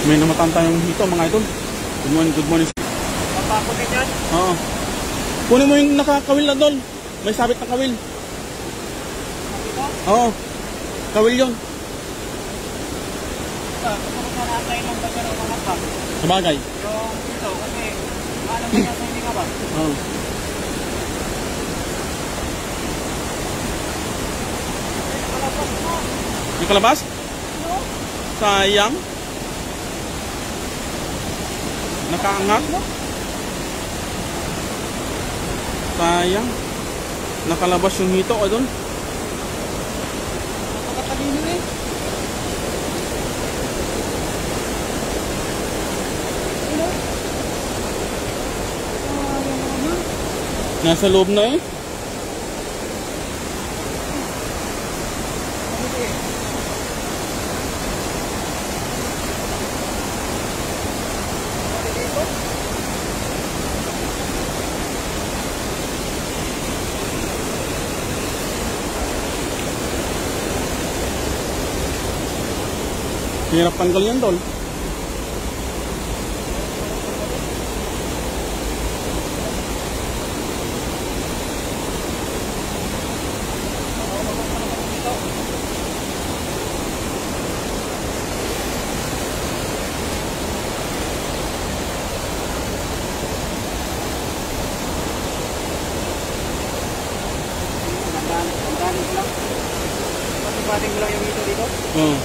May namatan tayong hito mga idol. Good morning, good morning. Papakot din yan? Oo. Kunin mo yung nakakawil na doon. May sabit na kawil. Oo. Kawil yun. Kapag naratay lang ba siya ng mga bag? Sabagay. Yung ito, kasi alam mo yan sa hindi nga ba? Oo. May kalabas? No? Sayang. Nakaangat. Sayang. Nakalabas yung hito o doon. Napakatalino eh. Ano? Nasa loob na eh. Hirap tanggal yan doon. Tandaanin ko lang. Patipating ko lang yung ito dito. Oo.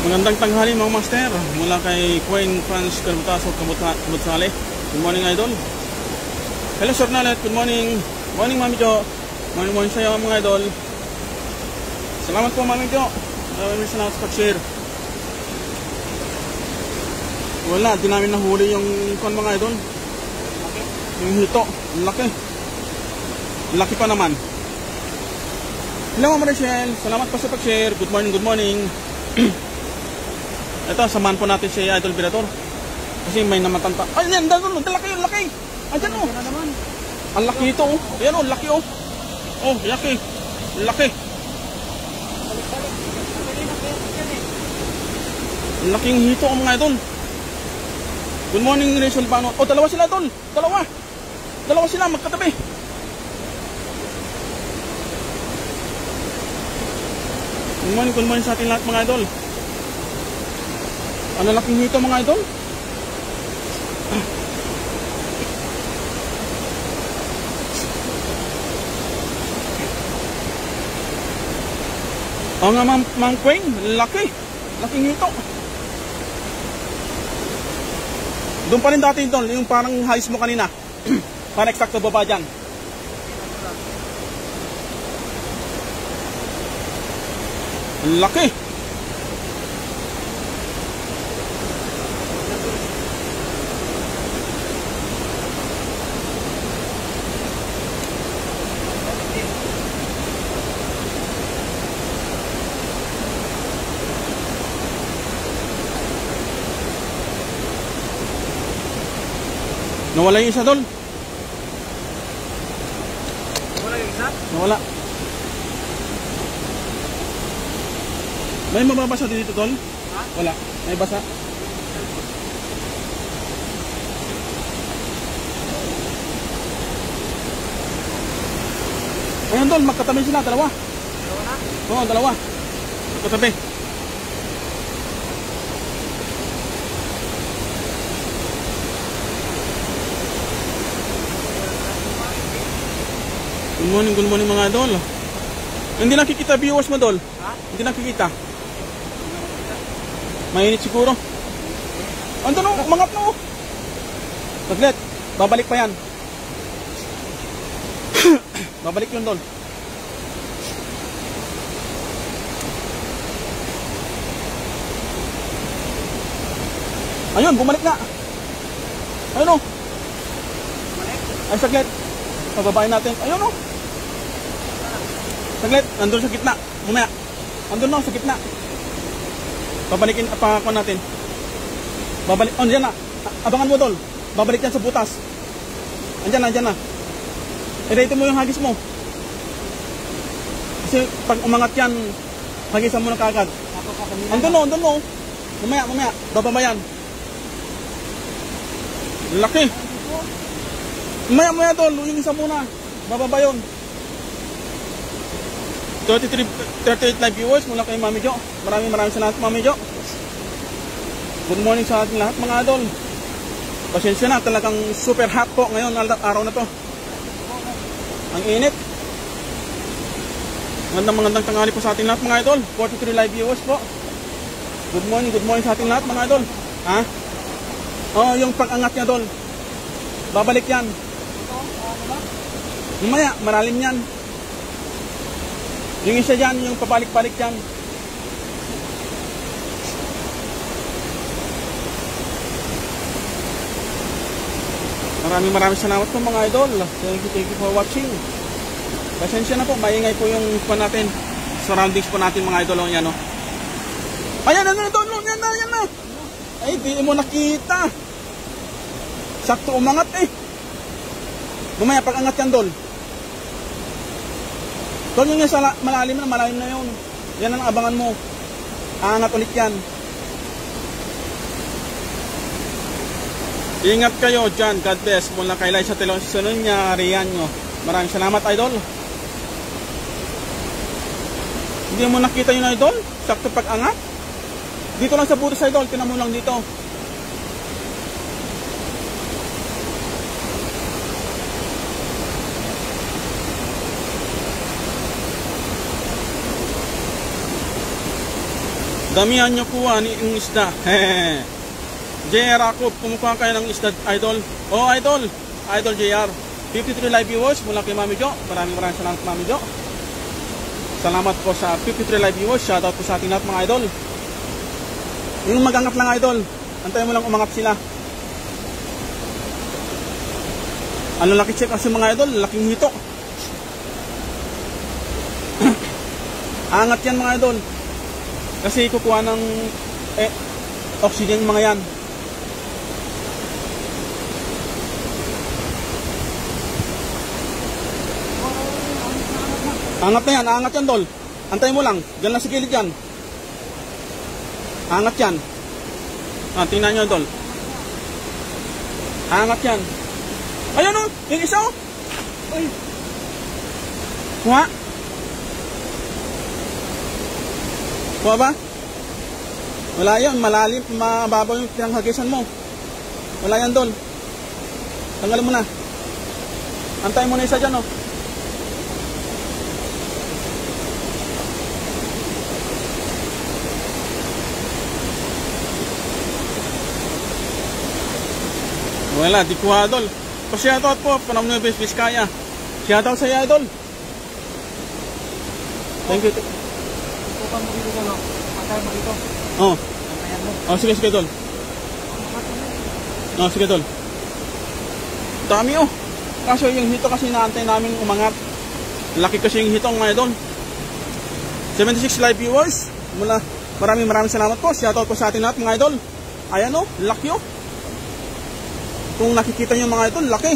Magandang tanghali mga master. Mula kay Queen Franz Carbotaso Kabutsali. Good morning idol. Hello Sir Nalet. Good morning. Morning Mami Jo. Morning sa iyo mga idol. Salamat po Mami Jo. Maraming salamat sa pag-share. Wala, di namin nahuli yung mga idol. Yung hito. Ang laki. Ang laki pa naman. Hello Mama Rachel. Salamat po sa pag-share. Good morning, good morning. Ito, samahan po natin si Idol Birator. Kasi may namatanta. Ay, yan, doon, laki, laki. Ayan o. Ang laki ito o. Ayan o, laki o. Oh, laki. Laki. Ang laking hito o mga idol. Good morning, Rachel Bano. Oh, dalawa sila idol. Dalawa sila, magkatabi. Good morning sa ating lahat mga idol. Ang laking hito mga idol. Oo nga Mang Queen, laki. Laking hito. Doon pa rin dati idol, yung parang highs mo kanina. Parang eksakto baba dyan. Laki. Nawala yung isa doon. Nawala yung isa? Nawala. May mababasa dito tol? Ha? Wala. May basa. Ayan tol, magkatabi sila. Dalawa. Dalawa na? Oo, dalawa. Magkatabi. Good morning mga idol. Hindi nakikita viewers mo dol? Ha? Hindi nakikita. Mainit siguro. Ando no, umangat no. Saglit, babalik pa yan. Babalik yun dol. Ayun, bumalik na. Ayun o. Ay, saglit. Pababain natin. Ayun o. Saglit, nandun sa gitna. Mamaya. Nandun no, sa gitna. Babalikin, apakakon natin. Babalik, oh, dyan na. Abangan mo, Dol. Babalik yan sa butas. Andyan na, andyan na. I-rate mo yung hagis mo. Kasi pag umangat yan, hagisan mo na kagad. Andun no, andun no. Mamaya, mamaya. Bababa yan. Laki. Mamaya, mamaya, Dol. Yung isa muna. Bababa yun. 38 live viewers mula kay Mami Jo. Maraming salamat, Mami Jo. Good morning sa ating lahat, mga idol. Pasensya na, talagang super hot po ngayon, araw na to. Ang init. Magandang tanghali po sa ating lahat, mga idol. 43 live viewers po. Good morning sa ating lahat, mga idol. Ha? Oh, yung pag-angat niya, Dol. Babalik yan. Mamaya, malalim yan. Yung isa dyan, yung pabalik-balik dyan. Maraming salamat po, mga idol. Thank you for watching. Pasensya na po, maingay po yung pan natin. Surroundings po natin, mga idol. Yan, no? Ayan na, Dol. Yan na. Ay, di mo nakita. Sakto umangat eh. Mamaya, pag-angat yan, Dol. Dol, yung sa malalim na yun. Yan ang abangan mo. Aangat ulit yan. Ingat kayo dyan. God bless. Mula kay Liza Telon, sunod niya, Rian nyo. Maraming salamat, idol. Hindi mo nakita yun, idol? Sakto pag-angat. Dito lang sa butas, idol. Tinan mo lang dito. Damihan nyo kuha ng isda. JR Jacob, kumukuha kayo ng isda, idol. Oh, idol. Idol JR. 53 live viewers mula kay Mami Jo. Maraming salamat, Mami Jo. Salamat po sa 53 live viewers. Shoutout po sa ating lahat, mga idol. Yung mag-angat lang, idol. Antayin mo lang umangat sila. Ano laki check kasi, mga idol? Laking hito. Angat yan, mga idol. Kasi kukuha ng oxygen, mga yan. Angat na yan, angat yan, Dol. Antayin mo lang, dyan lang sa gilid yan. Angat yan. Tingnan nyo, Dol. Angat yan. Ayun o, yung isa o. Ay. Kuha. Kuha ba? Wala yun, malalim, mababaw yung pinanghagisan mo. Wala yan, Dol. Tanggalin mo na. Antayin mo na isa dyan o. Wala, di kuha, Idol. Pa-shoutout po, Panam Nueva Vizcaya. Shoutout sa iyo, Idol. Thank you. Tutukan mo dito, Dol. Patay mo dito. Oh. Antayan mo. Oh, sige, Dol. Oh, sige, Dol. Dami oh. Kaso yung hito kasi naantay namin umangat. Laki kasi yung hitong, mga Idol. 76 live viewers. Maraming salamat po. Shoutout po sa atin lahat, mga Idol. Ayan oh, laki oh. Kung nakikita nyo, mga idol, laki.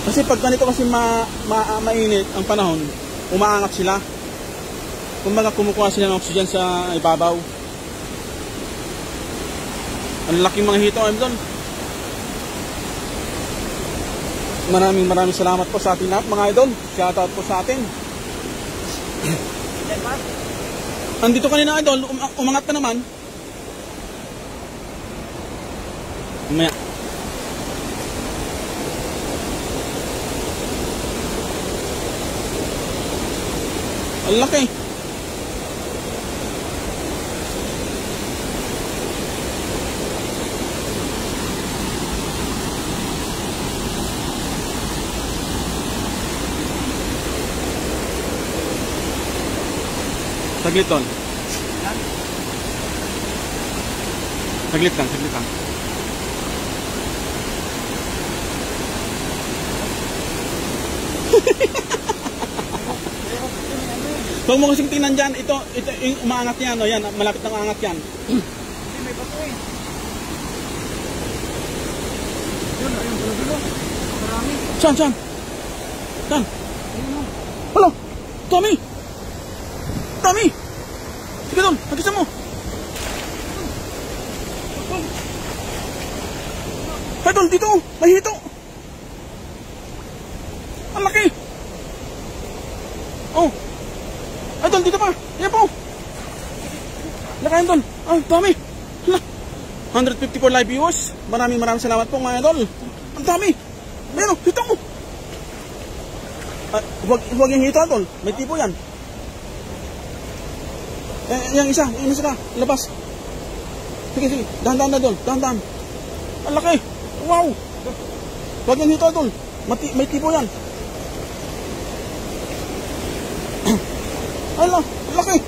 Kasi pag ganito kasi mainit ang panahon, umaangat sila. Kumbaga kumukuha sila ng oxygen sa ibabaw. Ang laking mga hito, idol. Maraming salamat po sa atin lahat, mga idol. Shoutout po sa atin. Andito kanina, idol, umangat ka naman. Mamaya. Ang laki. Saglit doon. Saglit lang. Huwag mo kasing tingnan dyan. Ito yung umaangat yan. O yan, malapit na umaangat yan. Hindi, may bato eh. Yun, ayun, dulo-dulo. Marami. Saan? Saan? Ayun o. Hello! Tommy! Tommy! Sige doon, nakisa mo. Idol, dito! May hito! Ang laki! Oh! Idol, dito pa! Yan po! Lakayan doon! Ah, Tommy! Hala! 154 live viewers. Maraming salamat po mga idol. Ang dami! Ayan o, hito mo! Huwag yung hito, idol. May tipo yan. Yung isa ka. Labas. Sige. Dahan-dahan na doon. Dahan-dahan. Ang laki. Wow. Huwag yung hito, idol. May tipo yan. Ay lang. Ang laki.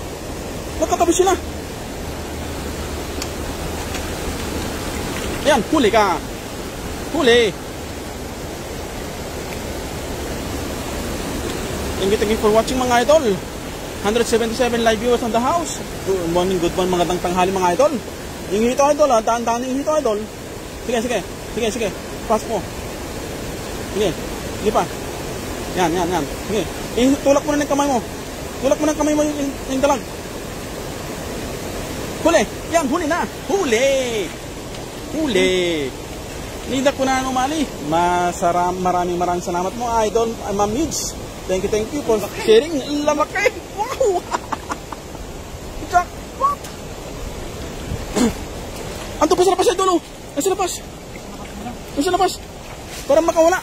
Magkatabi sila. Ayan. Huli ka. Huli. Thank you for watching mga idol. 177 live viewers on the house. Good morning, magandang tanghali mga idol. Yung hito idol, daan-daan yung hito idol. Sige. Pass mo. Sige pa. Yan. Sige. Tulak mo na ng kamay mo. Yung dalag. Huli. Yan, huli na. Huli. Nida ko na umali. Maraming salamat mo idol. Ma'am Mids. Thank you for sharing. Lamaki. Wow. Jackpot. Anto pa sa labas idol. Nasa labas. Para makawala.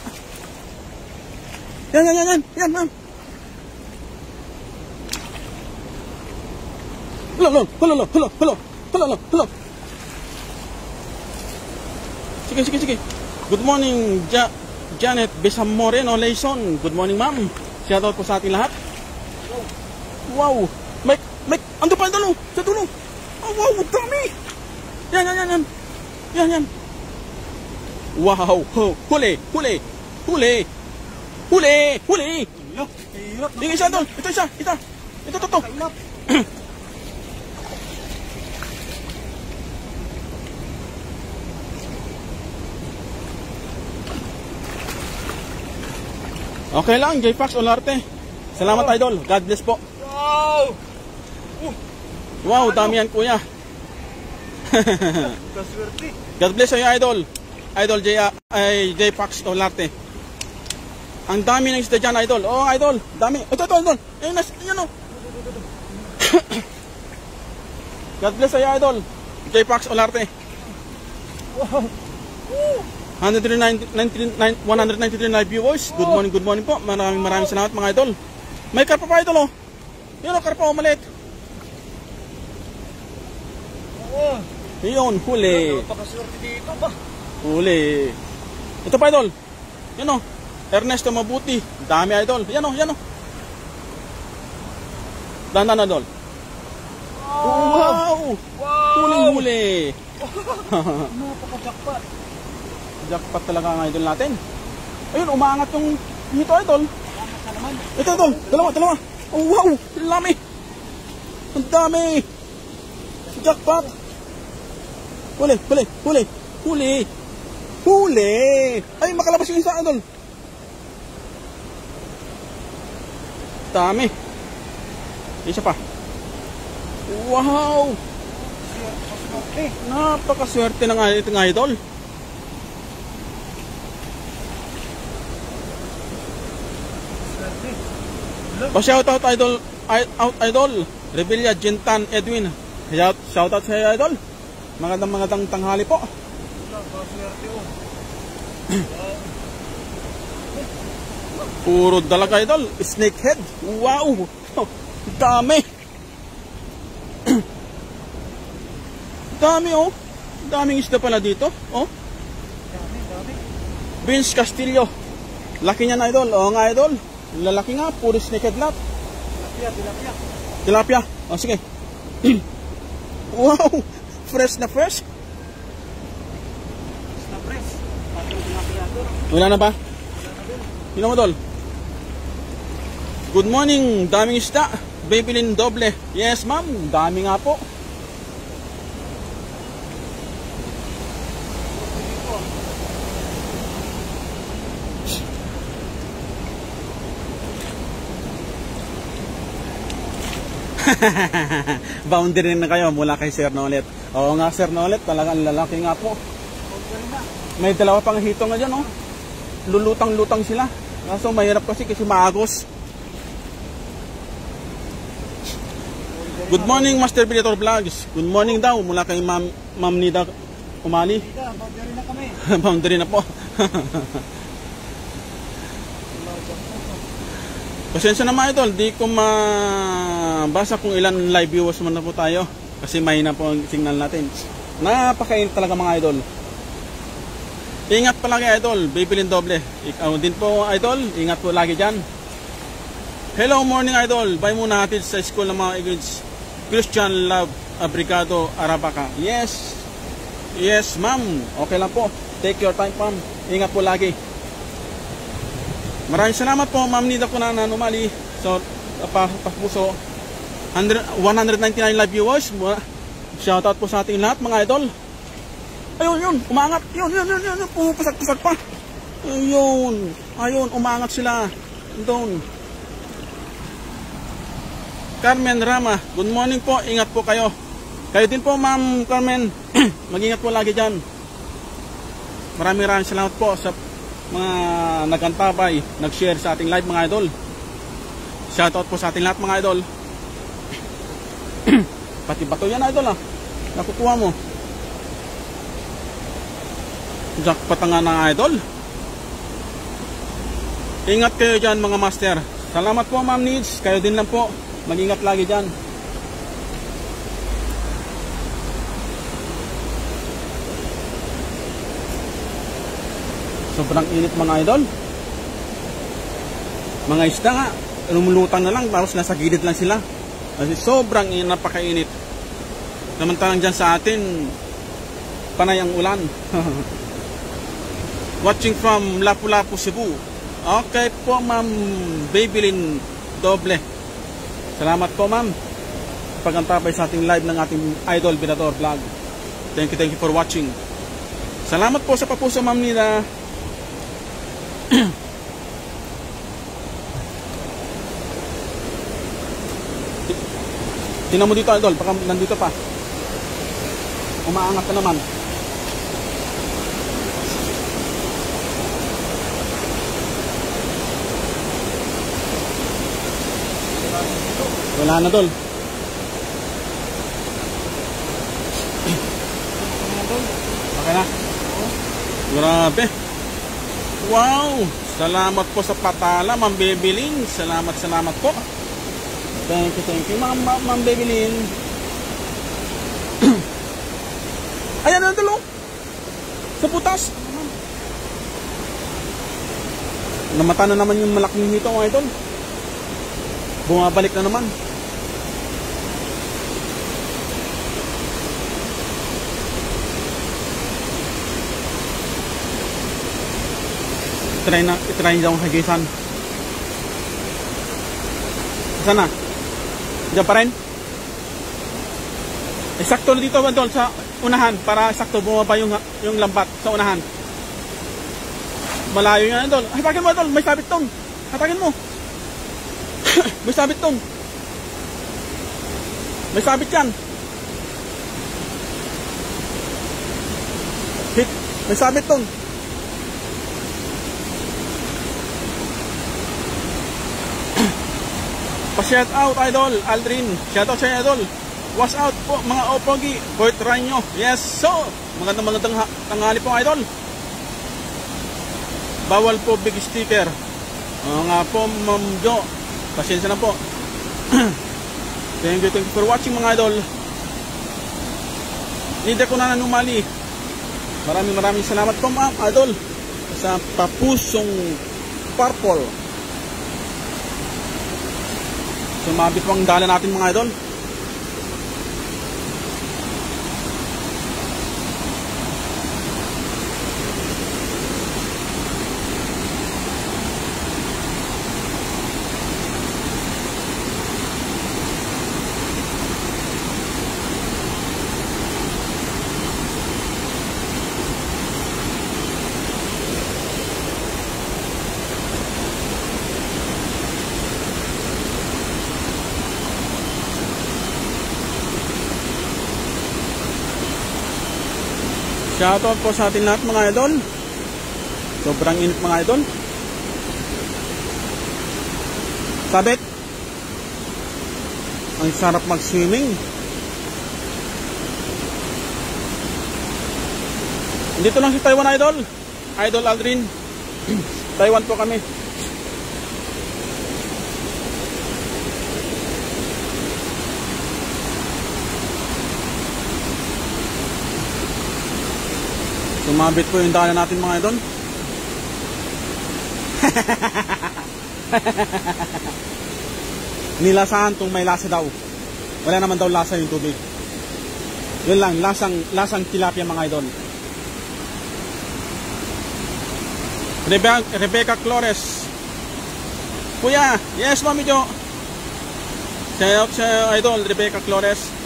Yan, ma'am. Hello. Sige. Good morning, Janet Besamore no Layson. Good morning, ma'am. Shoutout po sa ating lahat. Wow. Mike, ando pa idol. Sa dulo. Oh, wow, dami. Yan. Wow. Huli. Yung isa idol. Ito isa. Ito. Okay lang, J-Fax Olarte. Salamat idol. God bless po. Wow, dami yan kuya. Kaswerte. God bless sa'yo idol. Idol J-Fax Olarte. Ang dami ng isda dyan idol. Oo idol, dami. Ito idol. Yan o. God bless sa'yo idol. J-Fax Olarte. Wow. 193 live viewers. Good morning po. Maraming salamat mga idol. May karpa pa idol oh. Yun oh, karpa oh, maliit. Yun, huli. Napakaswerte dito ba? Huli. Ito pa idol. Yun oh. Ernesto Mabuti. Dami idol. Yan oh. Dandan idol. Wow. Huli. Napaka-jackpot. Jackpot talaga ang idol natin. Ayun, umaangat yung hito idol. Ito idol, dalawa. Oh wow, lami. Ang dami. Jackpot. Huli. Ay, makalabas yung isa idol. Dami. Isa pa. Wow. Napakaswerte ng ating idol. Pa-shoutout idol Rebilla Jintan Edwin. Shoutout sa idol. Magandang tanghali po. Puro dalaga idol. Snakehead. Wow. Dami. Dami oh. Daming isda pala dito. Oh. Dami. Vince Castillo. Laki niya na idol. Oo nga idol. Lalaki nga, puro snakehead lahat. Tilapia. O, sige. Wow! Fresh na fresh. Wala na ba? Yun mo, tol. Good morning, daming isda. Babylin doble. Yes, ma'am. Dami nga po. Boundary na kayo mula kay Sir Nolet. Oo nga, Sir Nolet. Talagang lalaki nga po. May dalawa pang hito nga dyan, oh. Lulutang-lutang sila. Kaso mahirap kasi maagos. Good morning, Master Predator Vlogs. Good morning daw mula kay Ma'am Nida Umali. Boundary na kami. Boundary na po. Pasensya na mga idol, di ko mabasa kung ilan live viewers man na po tayo. Kasi may na po ang signal natin. Napakainit talaga mga idol. Ingat palagi idol, Babylin doble. Ikaw din po idol, ingat po lagi dyan. Hello morning idol, bye muna hatid sa school ng mga igits. Christian Love Abrigado Arabaca. Yes, yes ma'am, okay lang po. Take your time ma'am, ingat po lagi. Maraming salamat po ma'am Nida ko na nanumali. So, papuso 199 live viewers. Shoutout po sa ating lahat mga idol. Ayun, yun, umangat. Yun, pumapasak-pasak pa. Ayun, umangat sila. Doon. Carmen Rama, good morning po. Ingat po kayo. Kayo din po, Ma'am Carmen. Mag-ingat po lagi dyan. Maraming salamat po sa mga nagantabay, nag-share sa ating live mga idol. Shoutout po sa ating lahat mga idol. Pati bato yan idol ah. Nakukuha mo. Jackpot nga ng idol. Ingat kayo dyan mga master. Salamat po Ma'am Needs. Kayo din lang po. Mag-ingat lagi dyan. Sobrang init mga idol. Mga isda nga, lumulutang na lang tapos nasa gilid lang sila. Kasi sobrang napakainit. Samantalang dyan sa atin panay ang ulan. Watching from Lapu-Lapu, Cebu. Okay po Ma'am Babylin doble. Salamat po ma'am. Pagantabay sa ating live ng ating Idol Predator Vlog. Thank you for watching. Salamat po sa papuso ma'am Nida. Tingnan mo dito idol, baka nandito pa. Umaangat ka naman. Wala na dol. Okay na. Grabe. Wow. Salamat po sa patala Ma'am Babylin. Salamat po. Thank you Ma'am Babylin. Ayan na dolo. Sa putas. Namata na naman yung malaking hito mga idol. Bumabalik na naman. Try daw ang hagisan. Sana? Diyan pa rin? Eksakto dito ba doon sa unahan para eksakto bumaba yung lambat sa unahan. Malayo yan doon. Hatakin mo doon, may sabit doon. Hatakin mo. May sabit doon. May sabit yan. Hit. May sabit doon. Pa-shout out idol Aldrin. Shout out sa idol. Wash out po mga opogi. Fort Ranyo. Yes so. Magandang tanghali po idol. Bawal po big sticker. Nga po Ma'am Jo. Pasensya na po. Thank you for watching mga idol. Nida ko na nanumali. Maraming salamat po mga idol sa papusong purple. Sumabit po ang dala natin mga idol. Shoutout po sa atin lahat mga idol. Sobrang init mga idol. Sabit. Ang sarap mag-swimming. Dito lang si Taiwan idol. Idol Aldrin. Taiwan po kami. Sumabit po yung daanan natin mga idol. Nilasahan kung may lasa daw. Wala naman daw lasa yung tubig. Yun lang, lasang tilapia mga idol. Rebecca Flores. Kuya, yes Mami Jo. Shout out sa idol Rebecca Flores.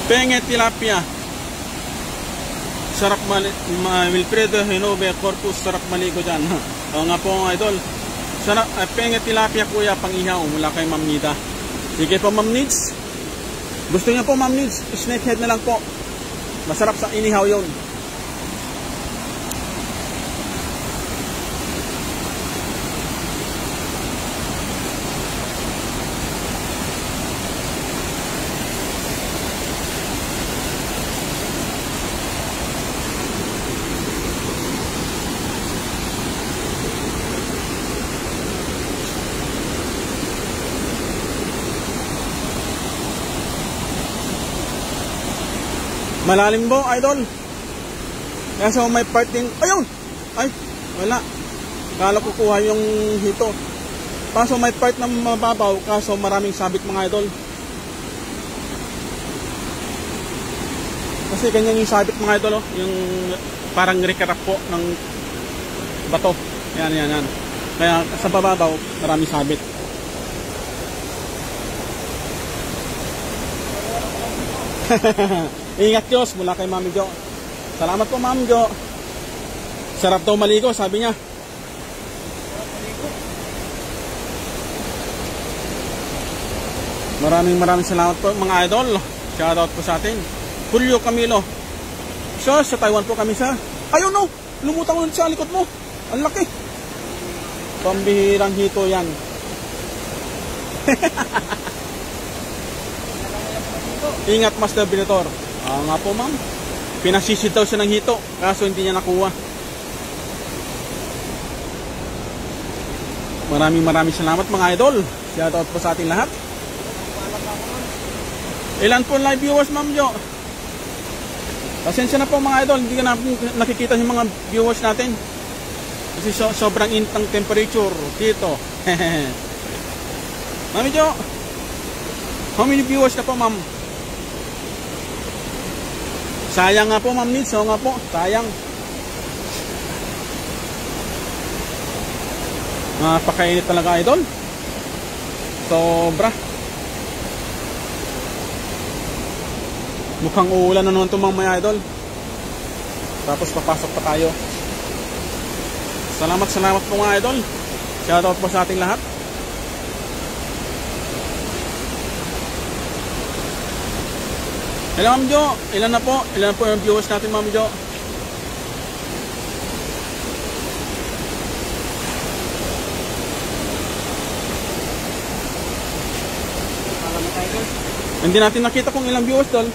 Penge tilapia. Sarap Wilfredo Hinobe Corpus, sarap maligo dyan. Oo nga po idol. Sarap, penge tilapia kuya, pang-ihaw mula kay Ma'am Nida. Sige po Ma'am Nids. Gusto niya po Ma'am Nids, snakehead na lang po. Masarap sa inihaw yun. Malalim po, idol. Kaso may part din. Ayun! Ay, wala. Kala ko kuha yung hito. Kaso may part na mababaw. Kaso maraming sabit mga idol. Kasi ganyan yung sabit mga idol. Oh. Yung parang rekarap po ng bato. Yan. Kaya sa bababaw, maraming sabit. Ingat Diyos mula kay Mami Jo. Salamat po Mami Jo. Sarap daw maligo sabi niya. Maraming salamat po mga idol. Shoutout po sa atin Julio Camilo. So sa Taiwan po kami sa. Ayun no, lumutang ulit sa likod mo. Ang laki. Pambihirang hito yan. Ingat Master Binator. Nga po ma'am. Pinasisid daw siya ng hito. Kaso hindi niya nakuha. Maraming salamat mga idol. Shoutout po sa ating lahat. Ilan po live viewers ma'am Jo? Pasensya na po mga idol. Hindi ka na nakikita yung mga viewers natin. Kasi sobrang init ng temperature dito. Mami Jo, how many viewers na po ma'am? Sayang nga po Ma'am Nids, nga po, sayang. Napakainit talaga idol. Sobra. Mukhang uulan na naman ito mga idol. Tapos papasok pa tayo. Salamat po mga idol. Shoutout po sa ating lahat. Hello Ma'am Jo, ilan na po yung viewers natin Ma'am Jo? Hindi natin nakita kung ilang viewers doon.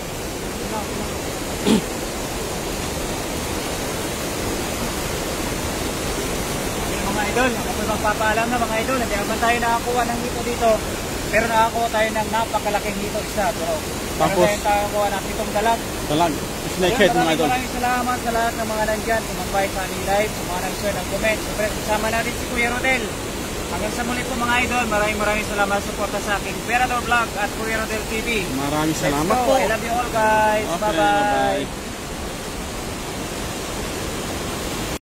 Mga idol, ako magpapaalam na mga idol, hindi naman tayo nakakuha ng hito dito. Pero nakakuha tayo ng napakalaking hito isa. Tapos tayo ng pitong dalag. Snakehead mga idol. Maraming salamat sa lahat ng mga nandyan. Tumambay sa aming live, sa mga nag-share ng comment. Siyempre, kasama natin si Kuya Rodel. Hanggang sa muli po mga idol, maraming salamat sa suporta sa aking Perador Vlog at Kuya Rodel TV. Maraming salamat po. I love you all guys. Okay, bye-bye.